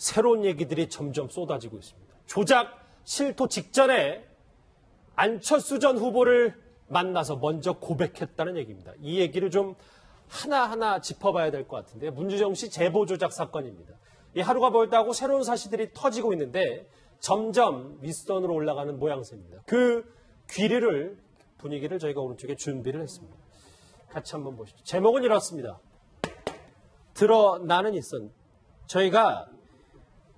새로운 얘기들이 점점 쏟아지고 있습니다. 조작 실토 직전에 안철수 전 후보를 만나서 먼저 고백했다는 얘기입니다. 이 얘기를 좀 하나하나 짚어봐야 될 것 같은데요. 문주정 씨 제보 조작 사건입니다. 이 하루가 멀다고 새로운 사실들이 터지고 있는데 점점 윗선으로 올라가는 모양새입니다. 그 분위기를 저희가 오른쪽에 준비를 했습니다. 같이 한번 보시죠. 제목은 이렇습니다. 드러나는 윗선. 저희가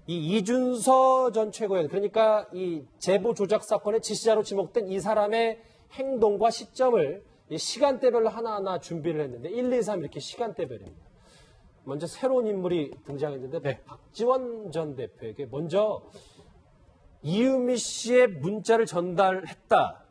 이 이준서 전 최고위원, 그러니까 이 제보 조작 사건의 지시자로 지목된 이 사람의 행동과 시점을 시간대별로 하나하나 준비를 했는데 1, 2, 3 이렇게 시간대별입니다. 먼저 새로운 인물이 등장했는데 네. 박지원 전 대표에게 먼저 이유미 씨의 문자를 전달했다.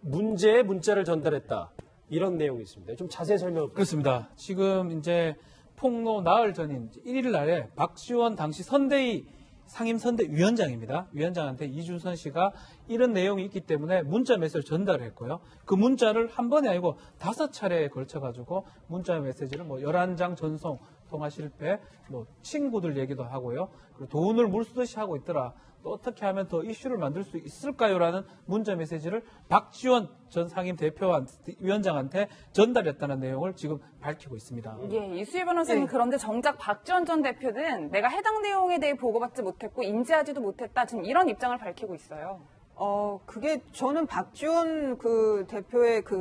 문제의 문자를 전달했다. 이런 내용이 있습니다. 좀 자세히 설명을 그렇습니다. 지금 이제 폭로 나흘 전인 1일 날에 박지원 당시 선대위 상임선대위원장입니다. 위원장한테 이준선 씨가 이런 내용이 있기 때문에 문자 메시지를 전달을 했고요. 그 문자를 한 번이 아니고 5차례에 걸쳐가지고 문자 메시지를 11장 전송, 통화 실패, 친구들 얘기도 하고요. 그리고 돈을 물 쓰듯이 하고 있더라. 또 어떻게 하면 더 이슈를 만들 수 있을까요?라는 문자 메시지를 박지원 전 상임 위원장한테 전달했다는 내용을 지금 밝히고 있습니다. 예, 이수희 변호사님, 그런데 정작 박지원 전 대표는 내가 해당 내용에 대해 보고받지 못했고 인지하지도 못했다. 지금 이런 입장을 밝히고 있어요. 그게 저는 박지원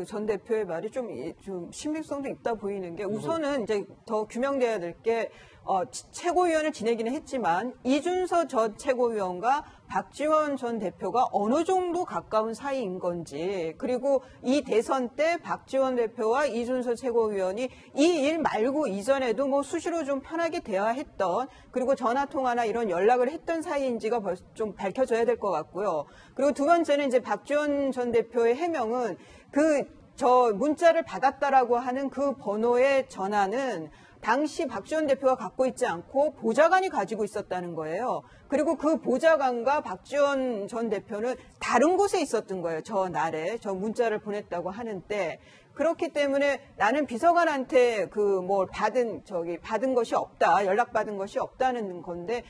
전 대표의 말이 좀 신빙성도 있다 보이는 게 우선은 이제 더 규명돼야 될 게 최고위원을 지내기는 했지만 이준서 전 최고위원과 박지원 전 대표가 어느 정도 가까운 사이인 건지, 그리고 이 대선 때 박지원 대표와 이준서 최고위원이 이 일 말고 이전에도 수시로 좀 편하게 대화했던, 그리고 전화통화나 이런 연락을 했던 사이인지가 좀 밝혀져야 될 것 같고요. 그리고 두 번째는 이제 박지원 전 대표의 해명은 저 문자를 받았다라고 하는 그 번호의 전화는 당시 박지원 대표가 갖고 있지 않고 보좌관이 가지고 있었다는 거예요. 그리고 그 보좌관과 박지원 전 대표는 다른 곳에 있었던 거예요. 저 날에 저 문자를 보냈다고 하는 때. 그렇기 때문에 나는 비서관한테 받은 것이 없다, 연락받은 것이 없다는 건데,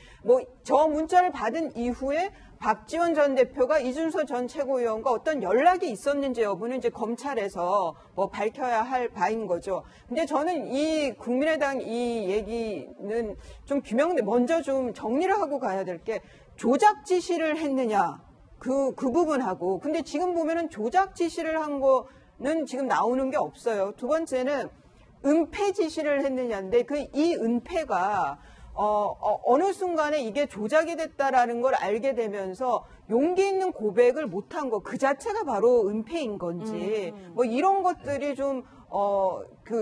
저 문자를 받은 이후에 박지원 전 대표가 이준서 전 최고위원과 어떤 연락이 있었는지 여부는 이제 검찰에서 밝혀야 할 바인 거죠. 근데 저는 이 국민의당 이 얘기는 좀 먼저 좀 정리를 하고 가야 될 게, 조작 지시를 했느냐, 그 부분하고, 근데 지금 보면은 조작 지시를 한 거는 지금 나오는 게 없어요. 두 번째는 은폐 지시를 했느냐인데, 이 은폐가 어느 순간에 이게 조작이 됐다라는 걸 알게 되면서 용기 있는 고백을 못한 거, 그 자체가 바로 은폐인 건지, 이런 것들이 좀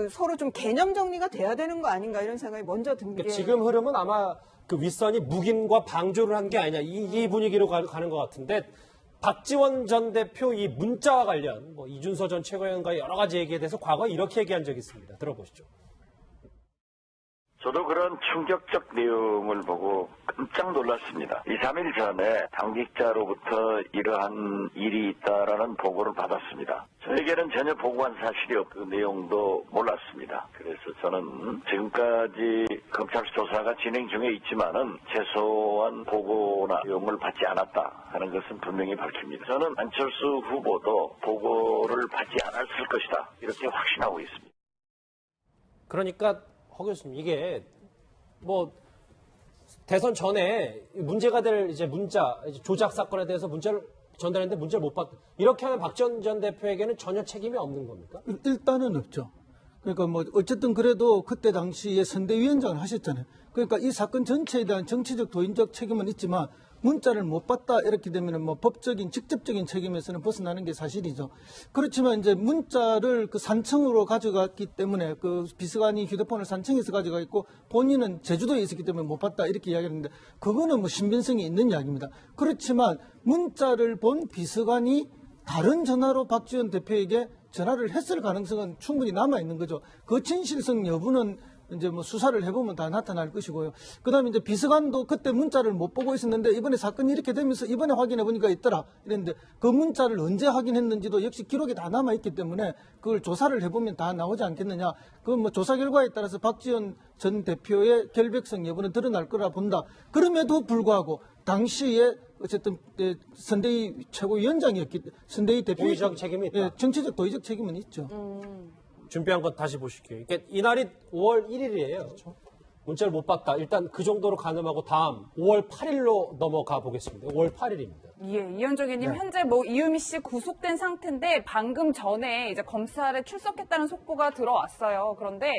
서로 좀 개념 정리가 돼야 되는 거 아닌가, 이런 생각이 먼저 든 게. 지금 흐름은 아마 그 윗선이 묵인과 방조를 한 게 아니냐, 이 분위기로 가는 것 같은데, 박지원 전 대표 이 문자와 관련 이준서 전 최고위원과의 여러 가지 얘기에 대해서 과거에 이렇게 얘기한 적이 있습니다. 들어보시죠. 저도 그런 충격적 내용을 보고 깜짝 놀랐습니다. 2, 3일 전에 당직자로부터 이러한 일이 있다라는 보고를 받았습니다. 저에게는 전혀 보고한 사실이 없고 그 내용도 몰랐습니다. 그래서 저는 지금까지 검찰 조사가 진행 중에 있지만은 최소한 보고나 내용을 받지 않았다 하는 것은 분명히 밝힙니다. 저는 안철수 후보도 보고를 받지 않았을 것이다, 이렇게 확신하고 있습니다. 그러니까 허 교수님, 이게 대선 전에 문제가 될 이제 조작 사건에 대해서 문자를 전달했는데 문자를 못 받. 이렇게 하면 박지원 전 대표에게는 전혀 책임이 없는 겁니까? 일단은 없죠. 그러니까 어쨌든 그래도 그때 당시에 선대위원장을 하셨잖아요. 그러니까 이 사건 전체에 대한 정치적 도인적 책임은 있지만 문자를 못 받다 이렇게 되면 법적인 직접적인 책임에서는 벗어나는 게 사실이죠. 그렇지만 이제 문자를 그 산청으로 가져갔기 때문에 그 비서관이 휴대폰을 산청에서 가져가 있고 본인은 제주도에 있었기 때문에 못 받다 이렇게 이야기하는데, 그거는 신빙성이 있는 이야기입니다. 그렇지만 문자를 본 비서관이 다른 전화로 박지원 대표에게 전화를 했을 가능성은 충분히 남아 있는 거죠. 그 진실성 여부는 이제 뭐 수사를 해보면 다 나타날 것이고요. 그다음에 이제 비서관도 그때 문자를 못 보고 있었는데 이번에 사건이 이렇게 되면서 이번에 확인해 보니까 있더라 이랬는데 그 문자를 언제 확인했는지도 역시 기록이 다 남아 있기 때문에 그걸 조사를 해보면 다 나오지 않겠느냐. 그 뭐 조사 결과에 따라서 박지원 전 대표의 결백성 여부는 드러날 거라 본다. 그럼에도 불구하고 당시에 어쨌든 선대위 최고위원장이었기 때문에 선대위 대표 도의적 책임이 있다. 예, 정치적 도의적 책임은 있죠. 준비한 건 다시 보실게요. 그러니까 이날이 5월 1일이에요. 문자를 못 봤다. 일단 그 정도로 가늠하고 다음 5월 8일로 넘어가 보겠습니다. 5월 8일입니다. 예, 이현정 의원님 현재 뭐 이유미 씨 구속된 상태인데 방금 전에 이제 검찰에 출석했다는 속보가 들어왔어요. 그런데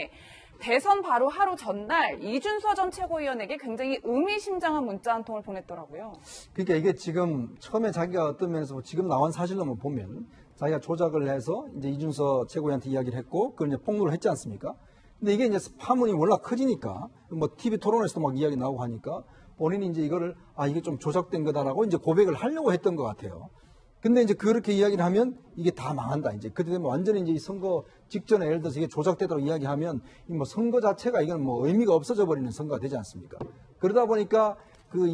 대선 바로 하루 전날 이준서 전 최고위원에게 굉장히 의미심장한 문자 한 통을 보냈더라고요. 그러니까 이게 지금 처음에 자기가 어떤 면에서 지금 나온 사실로만 보면 자기가 조작을 해서 이제 이준서 최고위원한테 이야기를 했고 그걸 이제 폭로를 했지 않습니까? 근데 이게 이제 파문이 워낙 커지니까 뭐 TV 토론에서도 막 이야기 나오고 하니까 본인이 이제 이거를 이게 좀 조작된 거다라고 이제 고백을 하려고 했던 것 같아요. 근데 이제 그렇게 이야기를 하면 이게 다 망한다. 이제 그때 되면 완전히 이제 이 선거 직전에 예를 들어서 이게 조작되도록 이야기하면 이 뭐 선거 자체가 이건 뭐 의미가 없어져 버리는 선거가 되지 않습니까? 그러다 보니까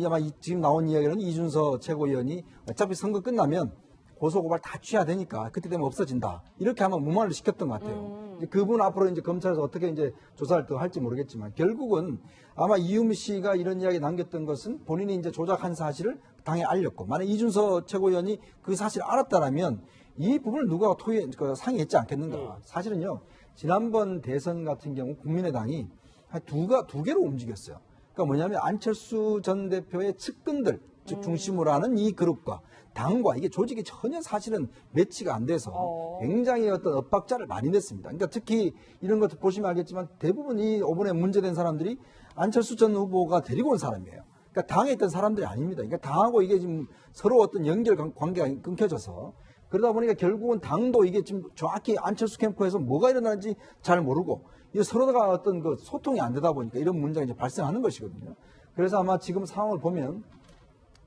아마 지금 나온 이야기는 이준서 최고위원이 어차피 선거 끝나면 고소고발 다 취해야 되니까 그때 되면 없어진다. 이렇게 아마 무마를 시켰던 것 같아요. 이제 그분 앞으로 이제 검찰에서 어떻게 이제 조사를 더 할지 모르겠지만 결국은 아마 이유미 씨가 이런 이야기 남겼던 것은 본인이 이제 조작한 사실을 당에 알렸고 만약 이준서 최고위원이 그 사실을 알았다라면 이 부분을 누가 상의했지 않겠는가. 사실은요 지난번 대선 같은 경우 국민의당이 한 두 개로 움직였어요. 그러니까 뭐냐면 안철수 전 대표의 측근들 즉 중심으로 하는 이 그룹과 당과 이게 조직이 전혀 사실은 매치가 안 돼서 굉장히 어떤 엇박자를 많이 냈습니다. 그러니까 특히 이런 것들 보시면 알겠지만 대부분 이 이번에 문제된 사람들이 안철수 전 후보가 데리고 온 사람이에요. 그러니까 당에 있던 사람들이 아닙니다. 그러니까 당하고 이게 지금 서로 어떤 연결 관계가 끊겨져서 그러다 보니까 결국은 당도 이게 지금 정확히 안철수 캠프에서 뭐가 일어나는지 잘 모르고 이게 서로가 어떤 그 소통이 안 되다 보니까 이런 문제가 이제 발생하는 것이거든요. 그래서 아마 지금 상황을 보면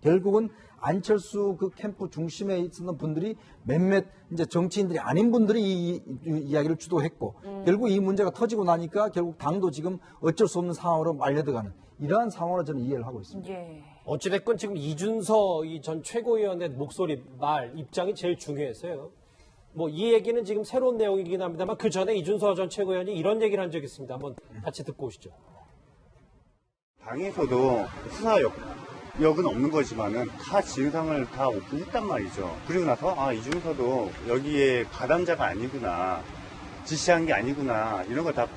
결국은 안철수 그 캠프 중심에 있었던 분들이 몇몇 이제 정치인들이 아닌 분들이 이 이야기를 주도했고 결국 이 문제가 터지고 나니까 결국 당도 지금 어쩔 수 없는 상황으로 말려들어가는 이러한 상황으로 저는 이해를 하고 있습니다. 예. 어찌됐건 지금 이준서 전 최고위원의 목소리, 말, 입장이 제일 중요했어요. 뭐 이 얘기는 지금 새로운 내용이긴 합니다만 그 전에 이준서 전 최고위원이 이런 얘기를 한 적이 있습니다. 한번 같이 듣고 오시죠. 당에서도 수사역은 없는 거지만은 다 진상을 다 오픈했단 말이죠. 그리고 나서 이준서도 여기에 가담자가 아니구나, 지시한 게 아니구나 이런 거 다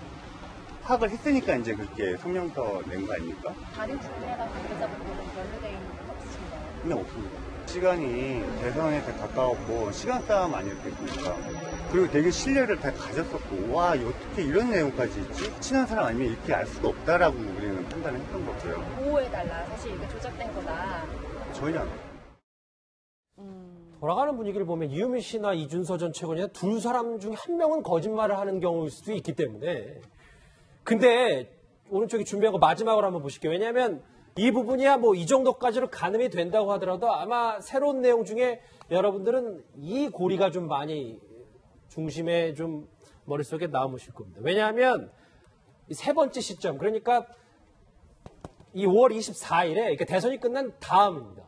파악을 했으니까 이제 그렇게 성명서 낸 거 아닙니까? 다른 주제랑 관계자분들은 연루되어 있는 건 없으신가요? 근데 없습니다. 시간이 대선에 더 가까웠고 시간 싸움 아니었겠습니까? 그리고 되게 신뢰를 다 가졌었고 와 어떻게 이런 내용까지 있지? 친한 사람 아니면 이렇게 알 수가 없다라고 우리는 판단을 했던 거고요. 보호해달라. 사실 이게 조작된 거다. 전혀 안 돌아가는 분위기를 보면 이유미 씨나 이준서 전 최고위원 두 사람 중에 한 명은 거짓말을 하는 경우일 수도 있기 때문에 근데 오른쪽에 준비한 거 마지막으로 한번 보실게요. 왜냐하면 이 부분이야 뭐 이 정도까지로 가늠이 된다고 하더라도 아마 새로운 내용 중에 여러분들은 이 고리가 좀 많이 중심에 좀 머릿속에 남으실 겁니다. 왜냐하면 이 세 번째 시점 그러니까 이 5월 24일에 그러니까 대선이 끝난 다음입니다.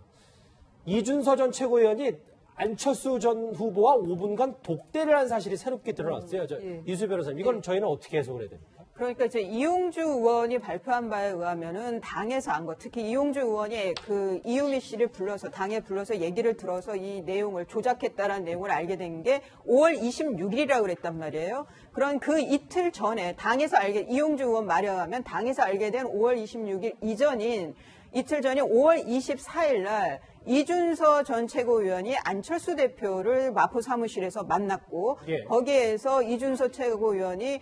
이준서 전 최고위원이 안철수 전 후보와 5분간 독대를 한 사실이 새롭게 드러났어요. 이수 변호사님, 이건 저희는 어떻게 해석을 해야 됩니까? 그러니까 이제 이용주 의원이 발표한 바에 의하면은 당에서 한 것, 특히 이용주 의원이 그 이유미 씨를 불러서 당에 불러서 얘기를 들어서 이 내용을 조작했다라는 내용을 알게 된 게 5월 26일이라고 그랬단 말이에요. 그런 그 이틀 전에 당에서 이용주 의원 말에 의하면 당에서 알게 된 5월 26일 이전인 이틀 전에 5월 24일 날 이준서 전 최고위원이 안철수 대표를 마포 사무실에서 만났고 거기에서 이준서 최고위원이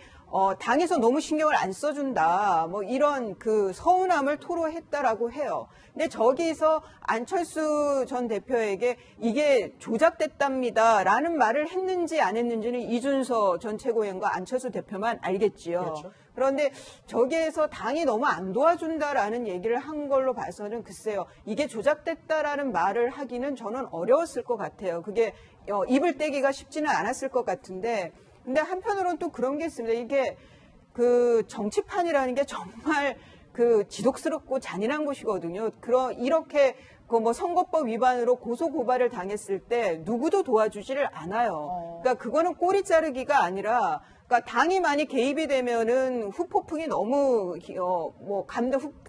당에서 너무 신경을 안 써준다 뭐 이런 그 서운함을 토로했다라고 해요. 근데 저기서 안철수 전 대표에게 이게 조작됐답니다라는 말을 했는지 안 했는지는 이준서 전 최고위원과 안철수 대표만 알겠지요. 그렇죠. 그런데 저기에서 당이 너무 안 도와준다라는 얘기를 한 걸로 봐서는 글쎄요. 이게 조작됐다라는 말을 하기는 저는 어려웠을 것 같아요. 그게 입을 떼기가 쉽지는 않았을 것 같은데 근데 한편으로는 또 그런 게 있습니다. 이게 그 정치판이라는 게 정말 그 지독스럽고 잔인한 곳이거든요. 이렇게 그 뭐 선거법 위반으로 고소 고발을 당했을 때 누구도 도와주지를 않아요. 그러니까 그거는 꼬리 자르기가 아니라, 그러니까 당이 많이 개입이 되면은 후폭풍이 너무 뭐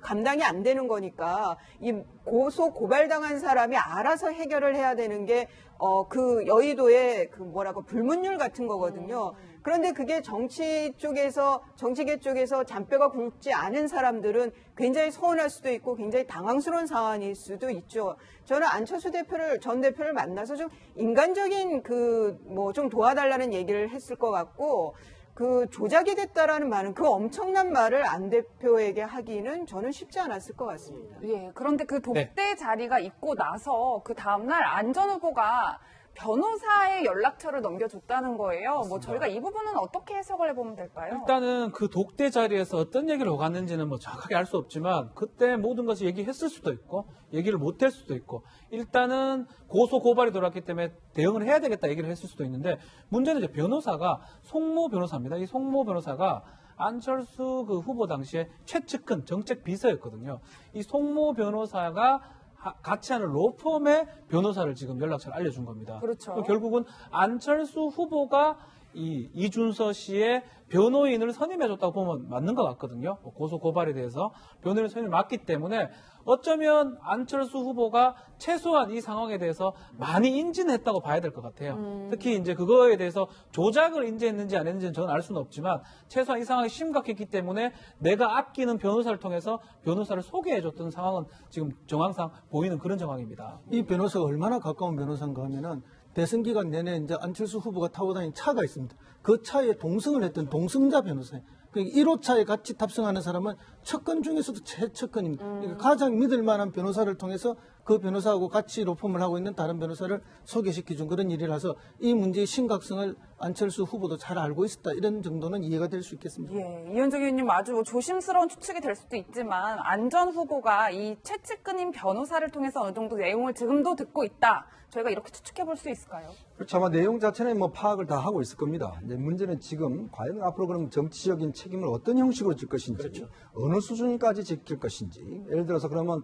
감당이 안 되는 거니까 이 고소 고발당한 사람이 알아서 해결을 해야 되는 게 그 여의도의 그 뭐라고 불문율 같은 거거든요. 그런데 그게 정치계 쪽에서 잔뼈가 굵지 않은 사람들은 굉장히 서운할 수도 있고 굉장히 당황스러운 상황일 수도 있죠. 저는 안철수 전 대표를 만나서 좀 인간적인 좀 도와달라는 얘기를 했을 것 같고, 그 조작이 됐다라는 말은, 그 엄청난 말을 안 대표에게 하기는 저는 쉽지 않았을 것 같습니다. 예, 그런데 그 독대 자리가 있고 나서 그 다음날 안 전 후보가 변호사의 연락처를 넘겨줬다는 거예요. 뭐 저희가 이 부분은 어떻게 해석을 해보면 될까요? 일단은 그 독대 자리에서 어떤 얘기를 오갔는지는 뭐 정확하게 알 수 없지만 그때 모든 것을 얘기했을 수도 있고 얘기를 못할 수도 있고, 일단은 고소 고발이 들어왔기 때문에 대응을 해야 되겠다 얘기를 했을 수도 있는데, 문제는 이제 변호사가 송모 변호사입니다. 이 송모 변호사가 안철수 그 후보 당시에 최측근 정책 비서였거든요. 이 송모 변호사가 같이 하는 로펌의 변호사를 지금 연락처를 알려준 겁니다. 그렇죠. 결국은 안철수 후보가 이준서 씨의 변호인을 선임해줬다고 보면 맞는 것 같거든요. 고소 고발에 대해서 변호인 선임이 맞기 때문에 어쩌면 안철수 후보가 최소한 이 상황에 대해서 많이 인지했다고 봐야 될 것 같아요. 특히 이제 그거에 대해서 조작을 인지했는지 안 했는지는 저는 알 수는 없지만 최소한 이 상황이 심각했기 때문에 내가 아끼는 변호사를 통해서 변호사를 소개해줬던 상황은 지금 정황상 보이는 그런 정황입니다. 이 변호사가 얼마나 가까운 변호사인가 하면은 대선 기간 내내 이제 안철수 후보가 타고 다니는 차가 있습니다. 그 차에 동승을 했던 동승자 변호사예요. 그러니까 1호차에 같이 탑승하는 사람은 측근 중에서도 최측근입니다. 그러니까 가장 믿을 만한 변호사를 통해서 그 변호사하고 같이 로펌을 하고 있는 다른 변호사를 소개시켜준 그런 일이라서 이 문제의 심각성을 안철수 후보도 잘 알고 있었다, 이런 정도는 이해가 될 수 있겠습니다. 예, 이현정 의원님 아주 조심스러운 추측이 될 수도 있지만 안 전 후보가 이 최측근인 변호사를 통해서 어느 정도 내용을 지금도 듣고 있다, 저희가 이렇게 추측해 볼 수 있을까요? 그렇죠. 아마 내용 자체는 뭐 파악을 다 하고 있을 겁니다. 이제 문제는 지금 과연 앞으로 그럼 정치적인 책임을 어떤 형식으로 질 것인지, 그렇죠. 어느 수준까지 지킬 것인지, 예를 들어서 그러면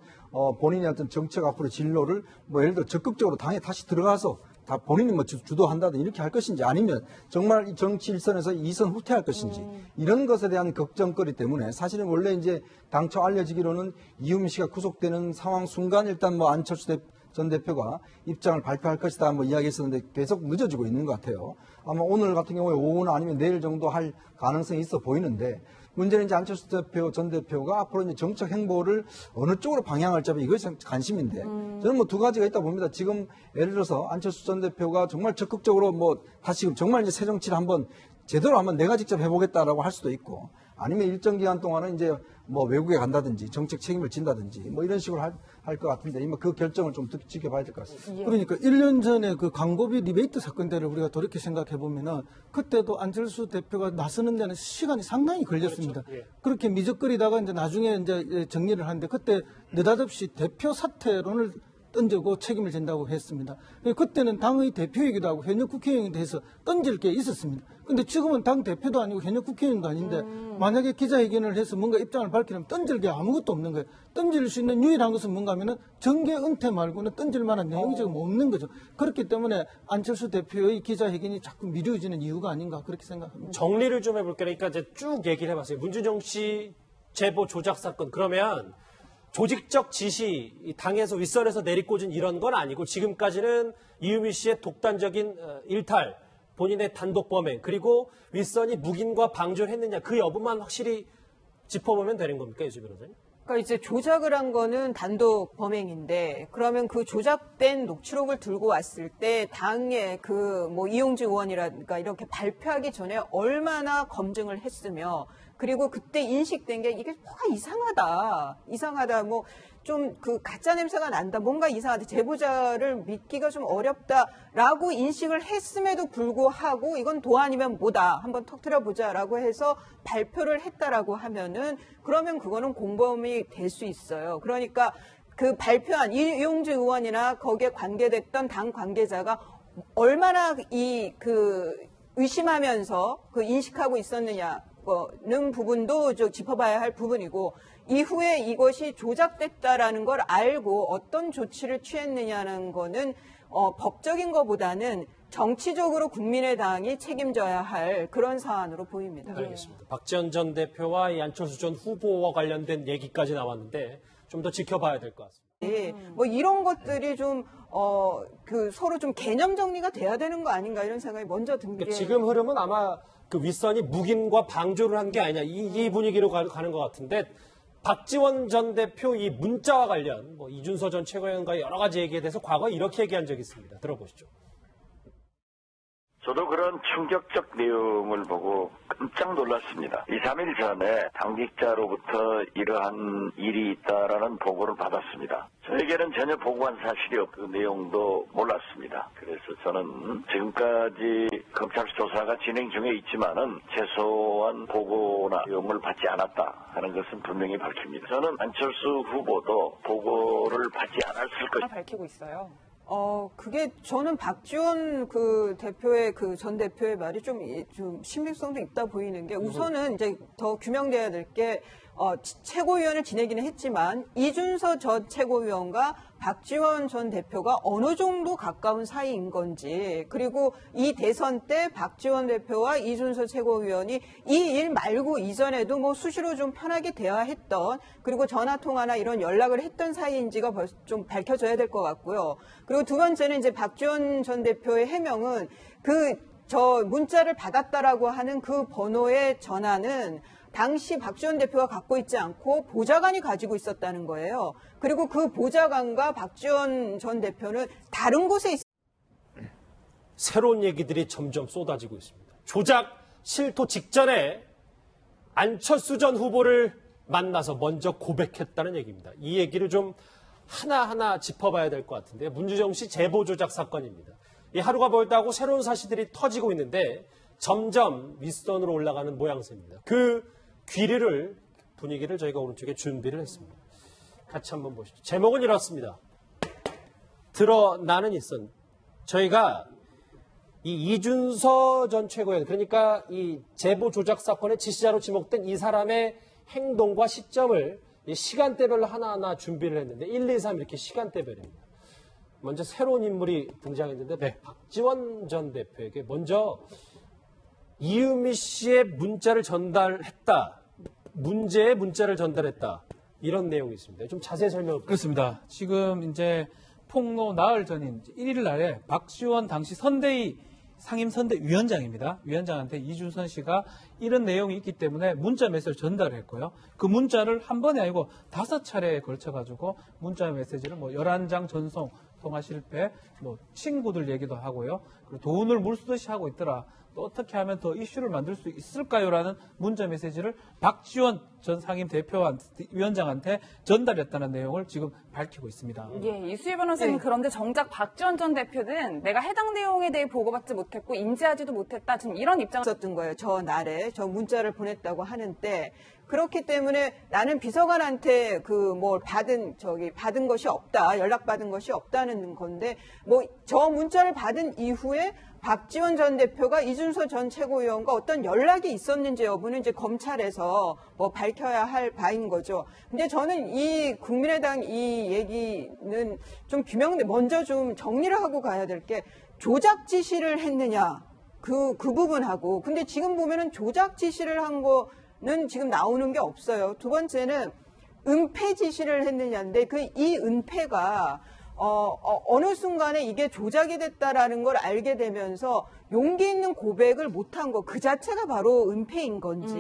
본인의 어떤 정책 앞으로 진로를 뭐 예를 들어 적극적으로 당에 다시 들어가서 다 본인이 뭐 주도한다든 이렇게 할 것인지, 아니면 정말 이 정치 일선에서 2선 후퇴할 것인지, 이런 것에 대한 걱정거리 때문에 사실은 원래 이제 당초 알려지기로는 이유미 씨가 구속되는 상황 순간 일단 뭐 안철수 전 대표가 입장을 발표할 것이다 뭐 이야기했었는데 계속 늦어지고 있는 것 같아요. 아마 오늘 같은 경우에 오후나 아니면 내일 정도 할 가능성이 있어 보이는데, 문제는 이제 안철수 전 대표가 앞으로 이제 정책 행보를 어느 쪽으로 방향을 잡아, 이것이 참 관심인데, 저는 뭐 두 가지가 있다 봅니다. 지금 예를 들어서 안철수 전 대표가 정말 적극적으로 뭐 다시 정말 이제 새 정치를 한번 제대로 한번 내가 직접 해보겠다라고 할 수도 있고, 아니면 일정 기간 동안은 이제 뭐 외국에 간다든지 정책 책임을 진다든지 뭐 이런 식으로 할 것 같은데, 그 결정을 좀 지켜봐야 될 것 같습니다. 그러니까 1년 전에 그 광고비 리베이트 사건대를 우리가 돌이켜 생각해 보면은 그때도 안철수 대표가 나서는 데는 시간이 상당히 걸렸습니다. 그렇죠. 예. 그렇게 미적거리다가 이제 나중에 이제 정리를 하는데, 그때 느닷없이 대표 사퇴론을 던지고 책임을 진다고 했습니다. 그때는 당의 대표이기도 하고 현역 국회의원에 대해서 던질 게 있었습니다. 근데 지금은 당 대표도 아니고 현역 국회의원도 아닌데 만약에 기자회견을 해서 뭔가 입장을 밝히려면 던질 게 아무것도 없는 거예요. 던질 수 있는 유일한 것은 뭔가 하면은 정계 은퇴 말고는 던질 만한 내용이 지금 없는 거죠. 그렇기 때문에 안철수 대표의 기자회견이 자꾸 미뤄지는 이유가 아닌가, 그렇게 생각합니다. 정리를 좀 해볼게요. 그러니까 이제 쭉 얘기를 해봤어요. 문준정 씨 제보 조작 사건. 그러면 조직적 지시, 당에서 윗선에서 내리꽂은 이런 건 아니고 지금까지는 이유미 씨의 독단적인 일탈, 본인의 단독 범행, 그리고 윗선이 묵인과 방조를 했느냐, 그 여부만 확실히 짚어보면 되는 겁니까, 유지 변호사님? 그러니까 이제 조작을 한 거는 단독 범행인데, 그러면 그 조작된 녹취록을 들고 왔을 때 당의 그 뭐 이용주 의원이라든가 이렇게 발표하기 전에 얼마나 검증을 했으며, 그리고 그때 인식된 게 이게 뭐가 이상하다, 뭐 좀 그 가짜 냄새가 난다, 뭔가 이상하다, 제보자를 믿기가 좀 어렵다라고 인식을 했음에도 불구하고 이건 도안이면 뭐다, 한번 터뜨려보자라고 해서 발표를 했다라고 하면은, 그러면 그거는 공범이 될 수 있어요. 그러니까 그 발표한 이용주 의원이나 거기에 관계됐던 당 관계자가 얼마나 의심하면서 그 인식하고 있었느냐, 는 부분도 짚어봐야 할 부분이고, 이후에 이것이 조작됐다라는 걸 알고 어떤 조치를 취했느냐는 거는 법적인 것보다는 정치적으로 국민의당이 책임져야 할 그런 사안으로 보입니다. 알겠습니다. 박지원 전 대표와 이 안철수 전 후보와 관련된 얘기까지 나왔는데 좀 더 지켜봐야 될 것 같습니다. 예, 뭐 이런 것들이 좀 서로 좀 개념 정리가 돼야 되는 거 아닌가 이런 생각이 먼저 든 게. 그러니까 지금 흐름은 아마 그 윗선이 묵인과 방조를 한 게 아니냐 이 분위기로 가는 것 같은데, 박지원 전 대표 이 문자와 관련 이준서 전 최고위원과의 여러 가지 얘기에 대해서 과거에 이렇게 얘기한 적이 있습니다. 들어보시죠. 저도 그런 충격적 내용을 보고 깜짝 놀랐습니다. 2, 3일 전에 당직자로부터 이러한 일이 있다라는 보고를 받았습니다. 저에게는 전혀 보고한 사실이 없고 그 내용도 몰랐습니다. 그래서 저는 지금까지 검찰 조사가 진행 중에 있지만은 최소한 보고나 내용을 받지 않았다 하는 것은 분명히 밝힙니다. 저는 안철수 후보도 보고를 받지 않았을 것이다 밝히고 있어요. 그게 저는 박지원 전 대표의 말이 좀 신빙성도 있다 보이는 게, 우선은 이제 더 규명돼야 될 게, 최고위원을 지내기는 했지만 이준서 전 최고위원과 박지원 전 대표가 어느 정도 가까운 사이인 건지, 그리고 이 대선 때 박지원 대표와 이준서 최고위원이 이 일 말고 이전에도 뭐 수시로 좀 편하게 대화했던, 그리고 전화 통화나 이런 연락을 했던 사이인지가 좀 밝혀져야 될 것 같고요. 그리고 두 번째는 이제 박지원 전 대표의 해명은 문자를 받았다라고 하는 그 번호의 전화는 당시 박지원 대표가 갖고 있지 않고 보좌관이 가지고 있었다는 거예요. 그리고 그 보좌관과 박지원 전 대표는 다른 곳에 새로운 얘기들이 점점 쏟아지고 있습니다. 조작 실토 직전에 안철수 전 후보를 만나서 먼저 고백했다는 얘기입니다. 이 얘기를 좀 하나하나 짚어봐야 될 것 같은데요. 문주정 씨 제보 조작 사건입니다. 이 하루가 멀다고 새로운 사실들이 터지고 있는데 점점 윗선으로 올라가는 모양새입니다. 그 분위기를 저희가 오른쪽에 준비를 했습니다. 같이 한번 보시죠. 제목은 이렇습니다. 드러나는 윗선. 저희가 이 이준서 전 최고위원, 그러니까 이 제보 조작 사건의 지시자로 지목된 이 사람의 행동과 시점을 시간대별로 하나하나 준비를 했는데 1, 2, 3 이렇게 시간대별입니다. 먼저 새로운 인물이 등장했는데 박지원 전 대표에게 먼저 이유미 씨의 문자를 전달했다. 문제의 문자를 전달했다. 이런 내용이 있습니다. 좀 자세히 설명을 그렇습니다. 지금 이제 폭로 나흘 전인 1일 날에 박지원 당시 선대위 상임선대위원장입니다. 위원장한테 이준선 씨가 이런 내용이 있기 때문에 문자 메시지를 전달을 했고요. 그 문자를 한 번이 아니고 5차례에 걸쳐가지고 문자 메시지를 11장 전송, 통화 실패, 친구들 얘기도 하고요. 그리고 돈을 물쓰듯이 하고 있더라. 또 어떻게 하면 더 이슈를 만들 수 있을까요?라는 문자 메시지를 박지원 전 상임 위원장한테 전달했다는 내용을 지금 밝히고 있습니다. 예, 이수희 변호사님, 그런데 정작 박지원 전 대표는 내가 해당 내용에 대해 보고받지 못했고 인지하지도 못했다. 지금 이런 입장을 썼던 거예요. 저 날에 문자를 보냈다고 하는데, 그렇기 때문에 나는 비서관한테 받은 것이 없다, 연락받은 것이 없다는 건데, 저 문자를 받은 이후에 박지원 전 대표가 이준서 전 최고위원과 어떤 연락이 있었는지 여부는 이제 검찰에서 밝혀야 할 바인 거죠. 근데 저는 이 국민의당 이 얘기는 좀 먼저 좀 정리를 하고 가야 될 게, 조작 지시를 했느냐, 그 부분하고, 근데 지금 보면은 조작 지시를 한 거는 지금 나오는 게 없어요. 두 번째는 은폐 지시를 했느냐인데, 이 은폐가 어느 순간에 이게 조작이 됐다라는 걸 알게 되면서 용기 있는 고백을 못한 거, 그 자체가 바로 은폐인 건지.